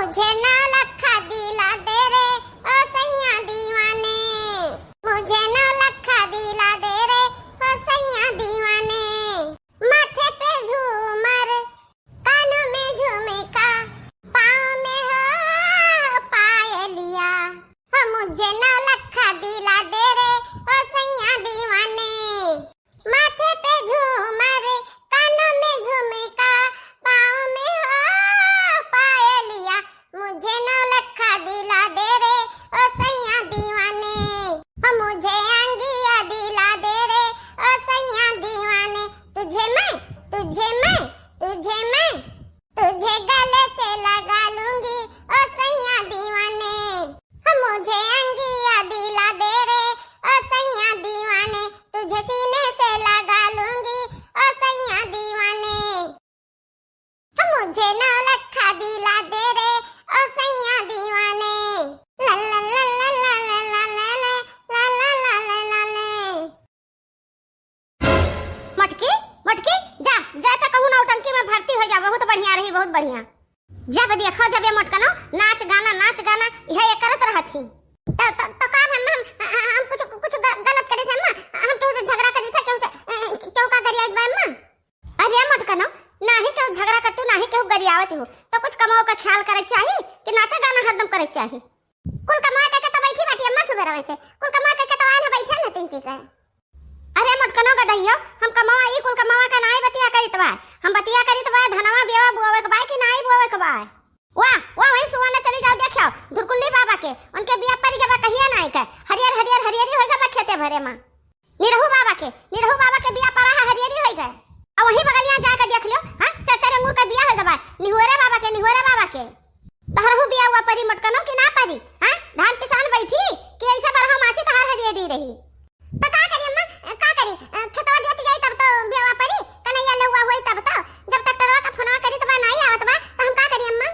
मुझे ना लखा दिला दे रे ओ सैया दीवाने, मुझे ना लखा दिला दे रे ओ सैया दीवाने। माथे पे झूमर, कानों में झुमका, पाँव में हो पायलिया, हो मुझे ना लखा दिला दे रे ओ सैया दीवाने। माथे पे झूमर, कानों में झुमका, पाँव में हो पायलिया, मुझे ना लखा दिला दे रे ओ सैया दीवाने, हो मुझे अंगिया दिला दे रे ओ सैया दीवाने। तुझे मैं तुझे मैं तुझे मैं तुझे गले से लगा लूंगी ओ सैया दीवाने, हो मुझे अंगिया दिला दे रे ओ सैया दीवाने। तुझे सीने से लगा लूंगी ओ सैया दीवाने, हो मुझे ना लखा दिला दे रे ओ सैया दीवाने। ला ला ला ला ला ला ला ला ला ला ला ला ला ला। मटकी मटकी जा जा तो कहूं नौटंकी में भर्ती हो जा, बहुत बढ़िया रही, बहुत बढ़िया। जब देखो जब ये मटकनो नाच गाना यह ये करत रहथी। तो का हम कुछ गलत करे थे अम्मा, हम केहू से झगड़ा करी था, केहू से केहू का गरियात बा अम्मा। अरे मटकनो नाही केहू झगड़ा करतू, नाही केहू गरियावत हो, तो कुछ कमाओ का ख्याल करे चाहिए कि नाचा गाना हरदम करे चाहिए। कुल कमा के तो बैठी बाटी अम्मा सुबह वैसे, कुल कमा के तो आए बैठे न तीन चीज का। अरे मटकनो गदहियो, हम कमावा ई कुल कमावा का नाई बतिया करित बा, हम बतिया करित बा धनवा बेवा बुआवे के बा कि नाई बुआवे के बा। वाह वाह वही सुवाना चली जाओ देखियो धुरकुल्ली बाबा के, उनके बिया परी के बा कहिया नाई का, हरियर हरियर हरियरी होइगा बा खेते भरे में। निरहु बाबा के बिया परा है हरियरी होइगा, अब वही बगलिया जाके देख लियो। हां चाचा अंगूर का बिया होइगा बा निहुरे बाबा के तहरहु बिया हुआ परी मटकनो कि ना परी। हां धान पिसान बैठी कि ऐसा बरहा मासी तहार हरियरी रही, तो का करी अम्मा, का करी खेतवा जोत जाई तब तो बियावा परी, कन्हैया लहुआ होई तब तो, जब तक तरवा का फोनवा करी तो बा नहीं आवत बा, तो हम का करी अम्मा।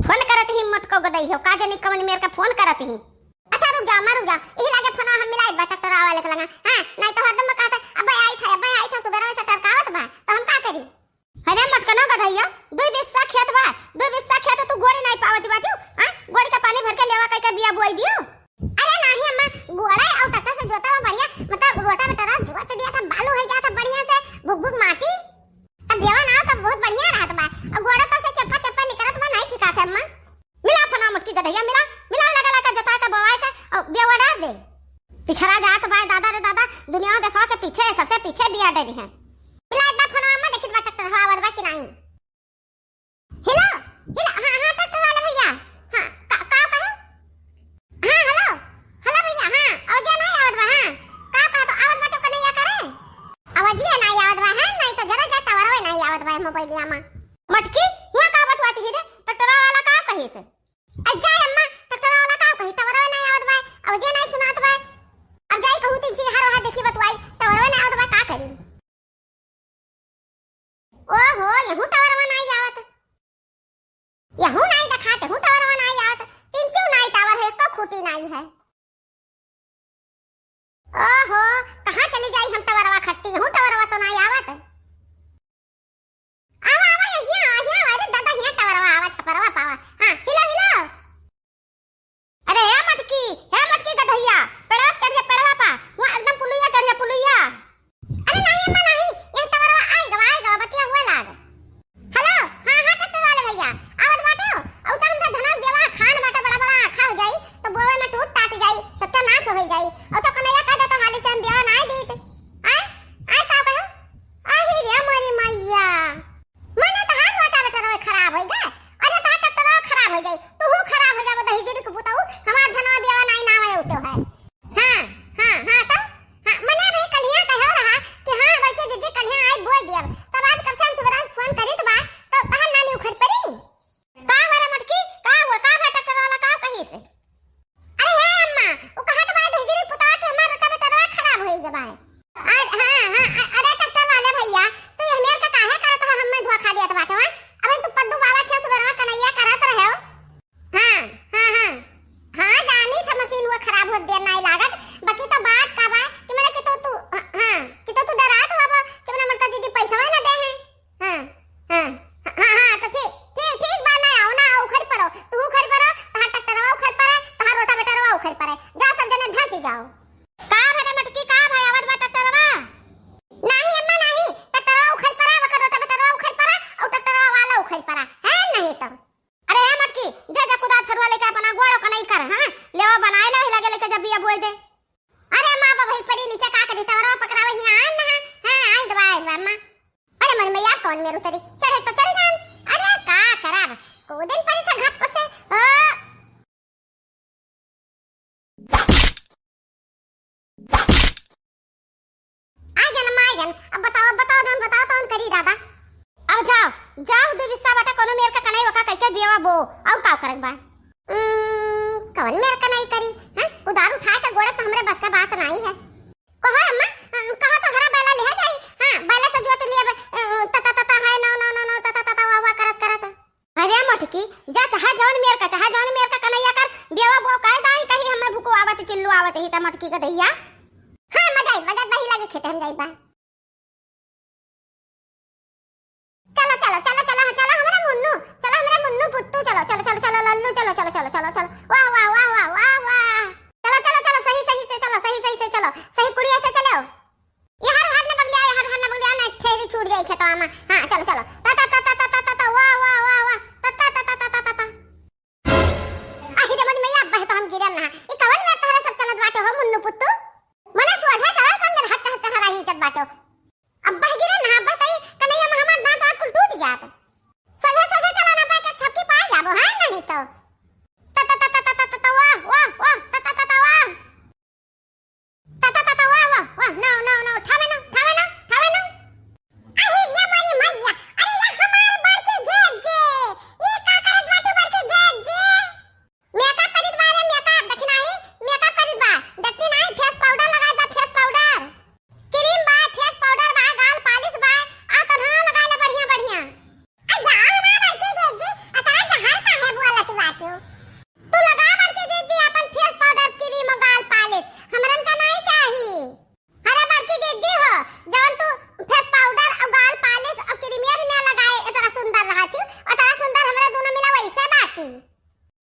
फोन करत ही मत को गदई हो, का जनी कवन मेर का फोन करत ही। अच्छा रुक जा यही लागे फोनवा हम मिलाई बा ट्रैक्टर वाले के लगा। हां नहीं तो हरदम कहता अबे आई था सुबह से टरकावत बा, तो हम का करी। अरे मटकनो गधैया दुई बिस्सा खेत तू गोड़ी नहीं पावत बाटू। हां गोड़ी का पानी भर के लेवा कई का बिया बोई दियो। अरे नहीं अम्मा, गोड़ा और ट्रैक्टर से जोता बढ़िया, मतलब रोटा में तरह जोत दिया था, बालू हो जाता बढ़िया से भुक माटी, तब बेवा ना तब बहुत बढ़िया रहत बा, और गोड़ा तो से चप्पा निकलत बा नहीं ठिकात अम्मा। मिला फना मटकी गधैया मिला लगा का जोता का बवाए का और बेवा डाल दे। पिछड़ा जात बा दादा रे दादा, दुनिया देशवा के पीछे सबसे पीछे बिया डरी है। मिला एक बार फना अम्मा देखित बा ट्रैक्टर हवा बा कि नहीं। हेलो हां ट्रैक्टर वाले भैया, हां का कहो। हां हेलो भैया, हां आवाज नहीं आवत बा। हां का तो आवत बा तो कन्हैया करे आवाज ही नहीं आवत बा। हां नहीं तो जरा जा टावर नहीं आवत बा मोबाइल में। मटकी हुआ का बतवाती ही रे, ट्रैक्टर वाला का कही से अज्जा अम्मा, ट्रैक्टर वाला का कही टावर नहीं आवत बा, आवाज नहीं सुनात बा। अब जाई कहूं तीन जी हर वहां देखी बतवाई टावर नहीं आवत बा, का करी। ओहो यहू टावर नहीं आवत, यहू नहीं दिखाते हूं टावर नहीं आवत, तीन चू नहीं टावर है, को खूटी नहीं है। ओहो कहां चली जाई हम टावरवा खट्टी, हूं टावरवा तो नहीं आवत। आवा यहां अरे दादा यहां टावरवा आवा छपरवा पावा। हां हिलो अरे हे मटकी गधैया पेड़वा पा वहां एकदम पुलिया चढ़िया पुलिया। अरे नहीं अम्मा नहीं, ये टावरवा आएगा बतिया हुआ लाग। हेलो हां ट्रैक्टर वाले भैया आवत बाटे, औ तो हमका धना देवा खान बाटे बड़ा खा हो जाई, तो बोरवा में टूट टाट जाई, सत्यानाश हो जाई, औ तो कन्हैया कह दे तो हाली से हम बियाह नहीं दीत। आय का कहो आही रे मोरी मैया, मने तो हाथ वाटा बेटा खराब हो गए। अरे ता ट्रैक्टर खराब हो जाई, तू हूं खराब हो जाबो दही जरी को पुताऊ, हमार धनवा बियाह नहीं ना आवे उतो है। हां तो हां मने भाई कलिया कहो रहा कि हां बड़के जीजी कलिया आई बोल दिया, तब आज कब से हम सुबह फोन करी तो बा तो तहन नानी उखड़ पड़ी। का वाला मटकी का हुआ का बेटा ट्रैक्टर वाला का कही से। अरे हे अम्मा ओ कहत बा दही जरी पुता के हमार रोटा बेटा खराब होई गबा। हां अरे ट्रैक्टर वाले भैया तो ये मेर का काहे करत हो, हम में धोखा दियत बाटे। हां अब तू पद्दू बाबा के सुबह कन्हैया करत रहे हो। हां नहीं कर हां लेवा बनाए ले लगे लेके जब बिया बोए दे अरे मां बाप भाई परी नीचे का करी तवरा पकड़ावे ही आन ना हां आई दबा मां अरे मन में यार कौन मेरू तेरी चढ़े तो चढ़ जान अरे का खराब को दिन पर से घप से अब बताओ कौन करी दादा अब जाओ दे विस्सा बाटा कोनो मेर का कनाई वका कह के बियावा बो अब का करक बा कौन मेर का नहीं करी हां उधार उठा के गोड़े तो हमरे बस का बात नहीं है कहो अम्मा कहो तो हरा बैला ले जाई हां बैला से जोत लिया तता है नो तता वा करत अरे मटकी जा चाहे जौन मेर का कन्हैया कर बियावा बो काहे दाई कहीं हमें भूको आवत चिल्लू आवत ही त मटकी का दैया हां मजा बही लगे खेते हम जाई बा चलो हमारा मुन्नू पुत्तू चलो लल्लू चलो वाह चलो सही से चलो सही कुड़िया से चलो ये हर हाथ में बगलिया ना ठेरी छूट जाई खेतवा में हां चलो ता वाह आही रे मन में या बह तो हम गिरम ना ई कवन में तोहरा सब चलत बाटे हो मुन्नू पुत्तू मने सोझा चला कौन मेरे हाथ हरा ही चल बाटे अब बह गिरम ना बताई कन्हैया में हमार दांत कुल टूट जात सोझा चला ना बा के छपकी पा जाबो हां नहीं तो वाह नो ठावे ना आही ये मारी मैया अरे ये हमार बड़के जे ये का करत बाटे बड़के जे मेकअप करित बारे मेकअप देखी नहीं मेकअप करित बा देखती नहीं फेस पाउडर लगाई बा फेस पाउडर क्रीम बा फेस पाउडर बा गाल पॉलिश बा आ तो ना लगाई ले बढ़िया आ जाओ ना बड़के जे अतरा जहर का है बुआ लती बाटू तू लगा बड़के जे अपन फेस पाउडर क्रीम और गाल पॉलिश हमरन का नहीं चाहिए अरे बड़की जे हो जवन तू फेस पाउडर और गाल पॉलिश और क्रीमियर में लगाए इतना सुंदर रहती और इतना सुंदर हमरा दोनों मिला वैसे बाटी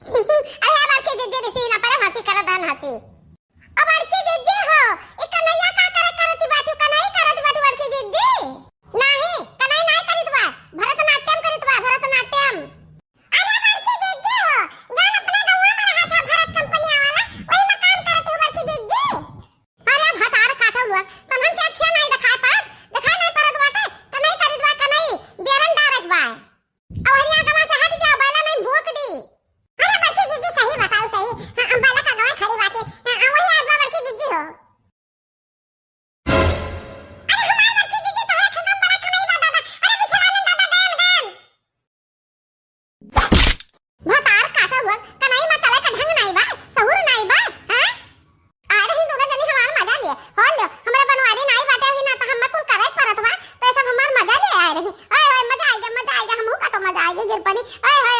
अरे बड़की जे ऋषि ना पर हंसी कर दन हंसी अब बड़की जे हो ई कन्हैया का करती बाटू कन्हई करती बाटू बड़की जे नहीं कन्हई नहीं करत बा भरतनाट्यम करत बा भरतनाट्यम अरे बड़की जे हो जान अपने गौवा में रहा था भरत कंपनी वाला वही में काम करत हो बड़की जे अरे भतार काटल हुआ तनहन के अखिया नहीं दिखाई परत बाटे कन्हई करत बा कन्हई बेरन डारक बा और हरिया गवा से हट जाओ बैला नहीं भूख दी अरे बड़की जीजी सही बताओ सही हां हम बैला का गवा खड़ी बाटे वही आज बड़की जीजी हो अरे हमार बड़की जीजी तो है खंगम बड़ा कन्हई बा दादा अरे बिछड़ा ले दादा गाल भतार काटल हुआ कन्हई में चले का ढंग नहीं बा सहूर नहीं बा हां आ रही दोनों जनी हमार मजा लिए हो लो हमरा बनवारी नहीं बाटे ही ना तो हम कुल करे परत बा तो सब हमार मजा ले आ रही ओए मजा आ गया हमहू का तो मजा आ गया गिरपनी ओए